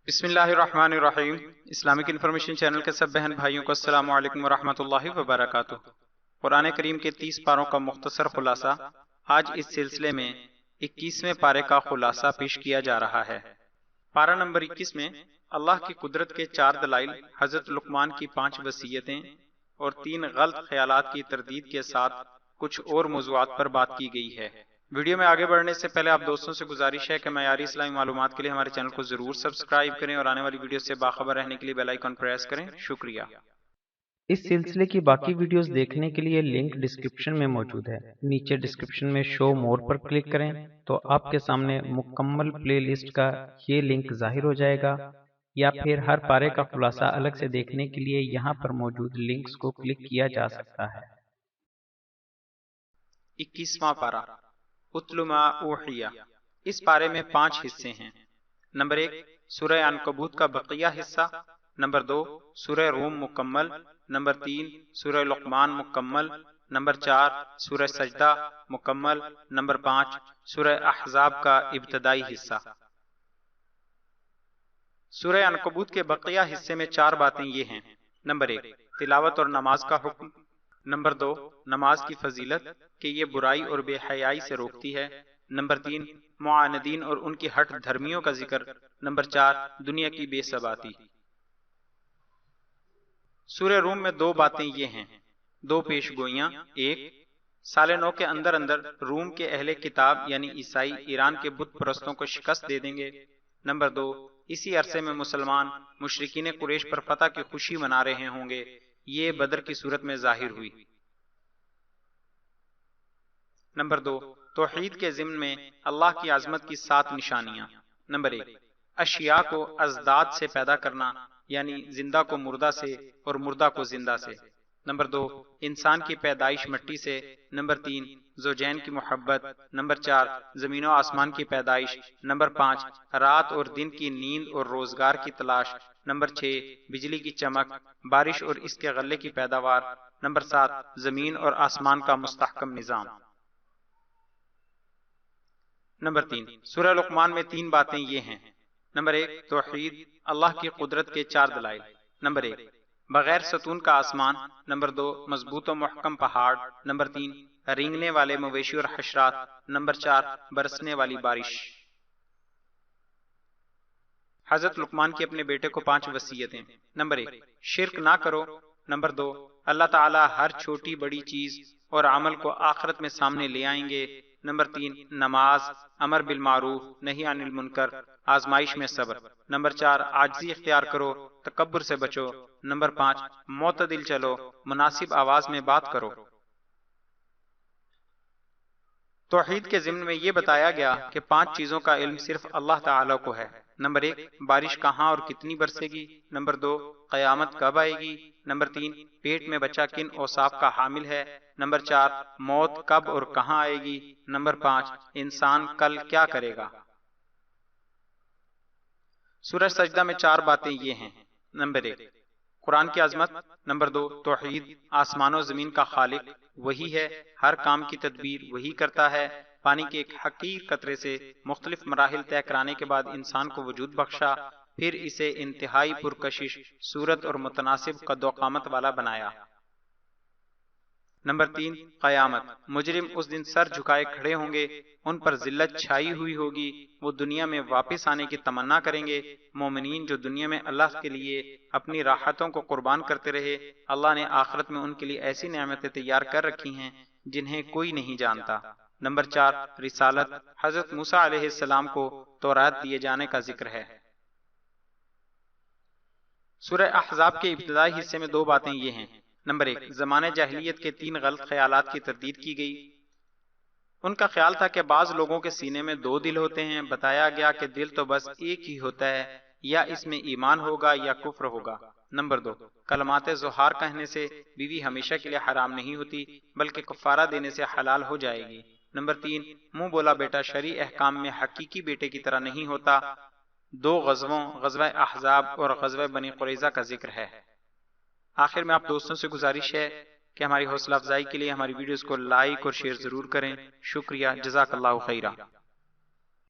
بسم اللہ الرحمن الرحیم۔ اسلامک انفارمیشن چینل کے سب بہن بھائیوں کو السلام علیکم ورحمۃ اللہ وبرکاتہ۔ قرآن کریم کے 30 پاروں کا مختصر خلاصہ آج اس سلسلے میں 21ویں پارے کا خلاصہ پیش کیا جا رہا ہے۔ پارہ نمبر 21 میں اللہ کی قدرت کے 4 دلائل، حضرت لقمان کی 5 وصیتیں اور 3 غلط خیالات کی تردید کے ساتھ کچھ اور موضوعات پر بات کی گئی ہے۔ ویڈیو میں آگے بڑھنے سے پہلے آپ دوستوں سے گزارش ہے کہ معیاری اسلامی معلومات کے لیے ہمارے چینل کو ضرور سبسکرائب کریں اور آنے والی ویڈیو سے باخبر رہنے کے لیے بیل آئیکن پریس کریں۔ شکریہ۔ اس سلسلے کی باقی ویڈیوز دیکھنے کے لیے لنک ڈسکرپشن میں موجود ہے۔ نیچے ڈسکرپشن میں شو مور پر کلک کریں تو آپ کے سامنے مکمل پلے لسٹ کا یہ لنک ظاہر ہو جائے گا، یا پھر ہر پارے کا خلاصہ الگ سے دیکھنے کے لیے یہاں پر موجود لنکس کو کلک کیا جا سکتا ہے۔ 21واں پارہ اتل ما اوحی۔ اس پارے میں 5 حصے ہیں۔ نمبر 1 سورہ عنکبوت کا بقیہ حصہ، نمبر 2 سورہ روم مکمل، نمبر 3 سورہ لقمان مکمل، نمبر 4 سورہ سجدہ مکمل، نمبر 5 سورہ احزاب کا ابتدائی حصہ۔ سورہ عنکبوت کے بقیہ حصے میں 4 باتیں یہ ہیں۔ نمبر 1 تلاوت اور نماز کا حکم، نمبر 2 نماز کی فضیلت کہ یہ برائی اور بے حیائی سے روکتی ہے، نمبر 3 معاندین اور ان کی ہٹ دھرمیوں کا ذکر، نمبر 4 دنیا کی بے ثباتی۔ سورہ روم میں 2 باتیں یہ ہیں، 2 پیش گوئیاں۔ 1 سال 9 کے اندر روم کے اہل کتاب یعنی عیسائی ایران کے بت پرستوں کو شکست دے دیں گے، نمبر 2 اسی عرصے میں مسلمان مشرکین قریش پر فتح کی خوشی منا رہے ہوں گے۔ یہ بدر کی صورت میں ظاہر ہوئی۔ نمبر 2 توحید کے ضمن میں اللہ کی عظمت کی 7 نشانیاں۔ نمبر 1 اشیاء کو ازداد سے پیدا کرنا، یعنی زندہ کو مردہ سے اور مردہ کو زندہ سے۔ نمبر 2 انسان کی پیدائش مٹی سے، نمبر 3 زوجین کی محبت، نمبر 4 زمین و آسمان کی پیدائش، نمبر 5 رات اور دن کی نیند اور روزگار کی تلاش، نمبر 6 بجلی کی چمک، بارش اور اس کے غلے کی پیداوار، نمبر 7 زمین اور آسمان کا مستحکم نظام۔ نمبر 3 سورہ لقمان میں 3 باتیں یہ ہیں۔ نمبر 1 توحید، اللہ کی قدرت کے 4 دلائل، نمبر 1 بغیر ستون کا آسمان، نمبر 2 مضبوط و محکم پہاڑ، نمبر 3 رینگنے والے مویشی اور حشرات، نمبر 4 برسنے والی بارش۔ حضرت لقمان کی اپنے بیٹے کو 5 وصیتیں۔ نمبر 1 شرک نہ کرو، نمبر 2 اللہ تعالیٰ ہر چھوٹی بڑی چیز اور عمل کو آخرت میں سامنے لے آئیں گے، نمبر 3 نماز، امر بالمعروف نہی عن المنکر، آزمائش میں صبر، نمبر 4 عاجزی اختیار کرو، تکبر سے بچو، نمبر 5 معتدل چلو، مناسب آواز میں بات کرو۔ توحید کے ضمن میں یہ بتایا گیا کہ 5 چیزوں کا علم صرف اللہ تعالیٰ کو ہے۔ نمبر 1 بارش کہاں اور کتنی برسے گی، نمبر 2 قیامت کب آئے گی، نمبر 3 پیٹ میں بچہ کن اوصاف کا حامل ہے، نمبر 4 موت کب اور کہاں آئے گی، نمبر 5 انسان کل کیا کرے گا۔ سورہ سجدہ میں 4 باتیں یہ ہیں۔ نمبر 1 قرآن کی عظمت، نمبر 2 توحید، آسمان و زمین کا خالق وہی ہے، ہر کام کی تدبیر وہی کرتا ہے، پانی کے ایک حقیر قطرے سے مختلف مراحل طے کرانے کے بعد انسان کو وجود بخشا، پھر اسے انتہائی پرکشش صورت اور متناسب قد و قامت والا بنایا۔ نمبر 3 قیامت، مجرم اس دن سر جھکائے کھڑے ہوں گے، ان پر ذلت چھائی ہوئی ہوگی، وہ دنیا میں واپس آنے کی تمنا کریں گے۔ مومنین جو دنیا میں اللہ کے لیے اپنی راحتوں کو قربان کرتے رہے، اللہ نے آخرت میں ان کے لیے ایسی نعمتیں تیار کر رکھی ہیں جنہیں کوئی نہیں جانتا۔ نمبر 4 رسالت، حضرت موسیٰ علیہ السلام کو تورات دیے جانے کا ذکر ہے۔ سورہ احزاب کے ابتدائی حصے میں 2 باتیں یہ ہیں۔ نمبر 1 زمانہ جاہلیت کے 3 غلط خیالات کی تردید کی گئی۔ ان کا خیال تھا کہ بعض لوگوں کے سینے میں 2 دل ہوتے ہیں، بتایا گیا کہ دل تو بس ایک ہی ہوتا ہے، یا اس میں ایمان ہوگا یا کفر ہوگا۔ نمبر 2 کلمات ظہار کہنے سے بیوی ہمیشہ کے لیے حرام نہیں ہوتی بلکہ کفارہ دینے سے حلال ہو جائے گی۔ نمبر 3 منہ بولا بیٹا شرعی احکام میں حقیقی بیٹے کی طرح نہیں ہوتا۔ 2 غزووں، غزوہ احزاب اور غزوہ بنی قریظہ کا ذکر ہے۔ آخر میں آپ دوستوں سے گزارش ہے کہ ہماری حوصلہ افزائی کے لیے ہماری ویڈیوز کو لائک اور شیئر ضرور کریں۔ شکریہ، جزاک اللہ خیرہ۔